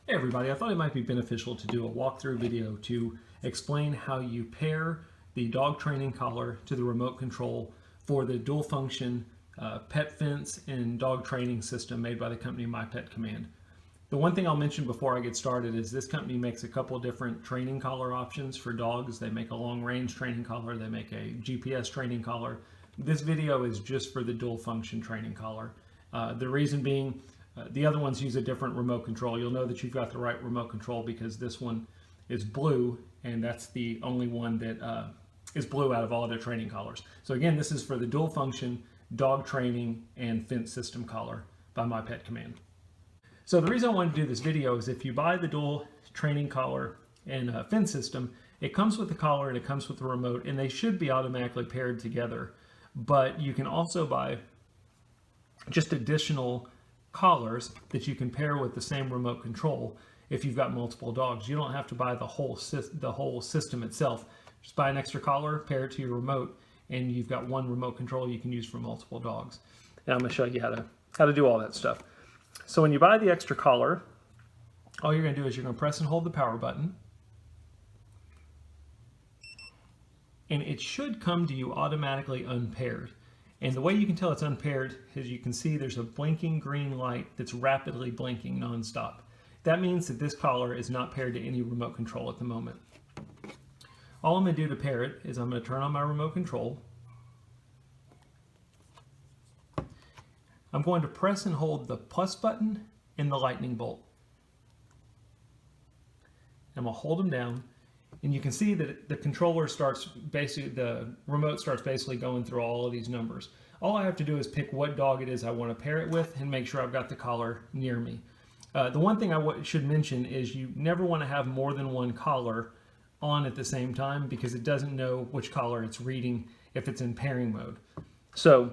Hey everybody, I thought it might be beneficial to do a walkthrough video to explain how you pair the dog training collar to the remote control for the dual function pet fence and dog training system made by the company My Pet Command. The one thing I'll mention before I get started is this company makes a couple different training collar options for dogs. They make a long range training collar, they make a GPS training collar. This video is just for the dual function training collar. The reason being, the other ones use a different remote control. You'll know that you've got the right remote control because this one is blue, and that's the only one that is blue out of all the training collars. So again, this is for the dual function dog training and fence system collar by My Pet Command. So the reason I wanted to do this video is if you buy the dual training collar and fence system, it comes with the collar and it comes with the remote, and they should be automatically paired together. But you can also buy just additional collars that you can pair with the same remote control if you've got multiple dogs. You don't have to buy the whole system itself. Just buy an extra collar, pair it to your remote, and you've got one remote control you can use for multiple dogs. And I'm going to show you how to do all that stuff. So when you buy the extra collar, all you're going to do is you're going to press and hold the power button, and it should come to you automatically unpaired. And the way you can tell it's unpaired is you can see there's a blinking green light that's rapidly blinking nonstop. That means that this collar is not paired to any remote control at the moment. All I'm going to do to pair it is I'm going to turn on my remote control. I'm going to press and hold the plus button and the lightning bolt. I'm going to hold them down, and you can see that the remote starts basically going through all of these numbers. All I have to do is pick what dog it is I want to pair it with and make sure I've got the collar near me. The one thing I should mention is you never want to have more than one collar on at the same time because it doesn't know which collar it's reading if it's in pairing mode. So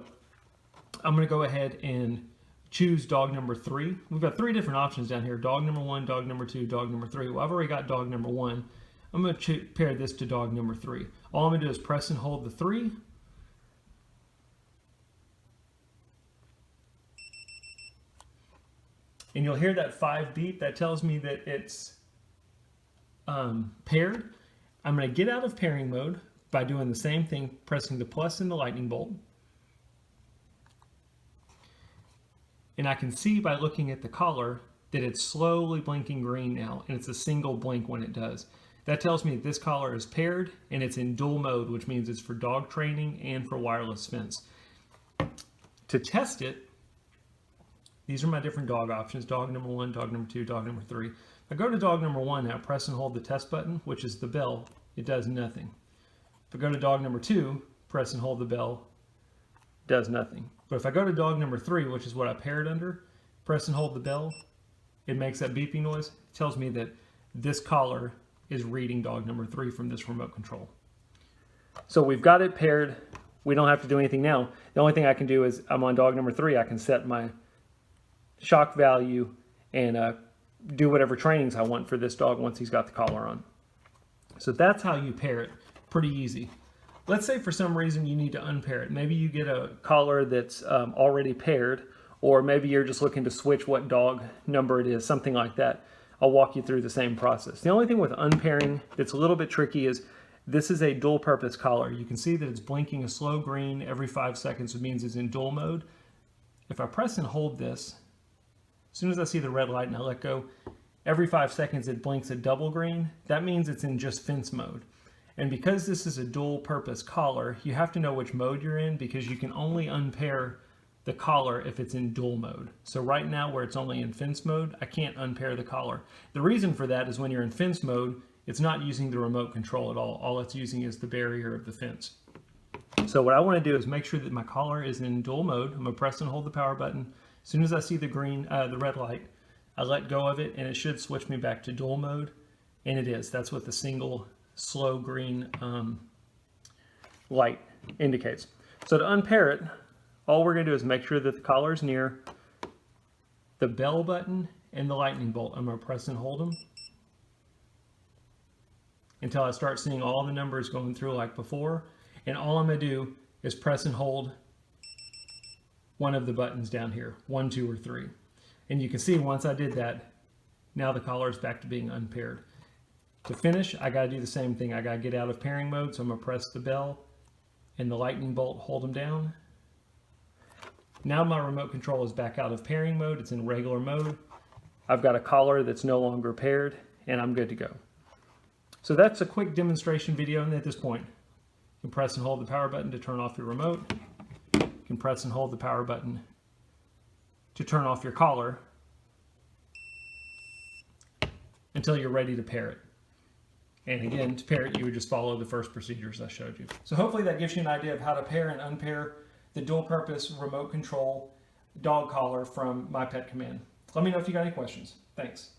I'm going to go ahead and choose dog number 3. We've got 3 different options down here: dog number 1, dog number 2, dog number 3. Well, I've already got dog number 1. I'm going to pair this to dog number 3. All I'm going to do is press and hold the 3. And you'll hear that 5 beep. That tells me that it's paired. I'm going to get out of pairing mode by doing the same thing, pressing the plus and the lightning bolt. And I can see by looking at the collar that it's slowly blinking green now, and it's a single blink when it does. That tells me that this collar is paired and it's in dual mode, which means it's for dog training and for wireless fence. To test it, these are my different dog options: dog number 1, dog number 2, dog number 3. If I go to dog number 1 now, press and hold the test button, which is the bell, it does nothing. If I go to dog number 2, press and hold the bell, it does nothing. But if I go to dog number 3, which is what I paired under, press and hold the bell, it makes that beeping noise. It tells me that this collar is reading dog number 3 from this remote control. So we've got it paired. We don't have to do anything now. The only thing I can do is I'm on dog number 3. I can set my shock value and do whatever trainings I want for this dog once he's got the collar on. So that's how you pair it. Pretty easy. Let's say for some reason you need to unpair it. Maybe you get a collar that's already paired, or maybe you're just looking to switch what dog number it is, something like that. I'll walk you through the same process. The only thing with unpairing that's a little bit tricky is this is a dual purpose collar. You can see that it's blinking a slow green every 5 seconds, which means it's in dual mode. If I press and hold this, as soon as I see the red light and I let go, every 5 seconds it blinks a double green. That means it's in just fence mode. And because this is a dual purpose collar, you have to know which mode you're in because you can only unpair the collar if it's in dual mode. So right now where it's only in fence mode, I can't unpair the collar. The reason for that is when you're in fence mode, it's not using the remote control at all. All it's using is the barrier of the fence. So what I want to do is make sure that my collar is in dual mode. I'm going to press and hold the power button. As soon as I see the red light, I let go of it and it should switch me back to dual mode. And it is. That's what the single slow green light indicates. So to unpair it, all we're going to do is make sure that the collar is near the bell button and the lightning bolt. I'm going to press and hold them until I start seeing all the numbers going through like before. And all I'm going to do is press and hold one of the buttons down here, 1, 2, or 3. And you can see once I did that, Now the collar is back to being unpaired. To finish, I got to do the same thing. I got to get out of pairing mode, so I'm going to press the bell and the lightning bolt, hold them down. Now my remote control is back out of pairing mode. It's in regular mode. I've got a collar that's no longer paired, and I'm good to go. So that's a quick demonstration video, and at this point, you can press and hold the power button to turn off your remote. You can press and hold the power button to turn off your collar until you're ready to pair it. And again, to pair it, you would just follow the first procedures I showed you. So hopefully that gives you an idea of how to pair and unpair the dual purpose remote control dog collar from My Pet Command. Let me know if you got any questions. Thanks.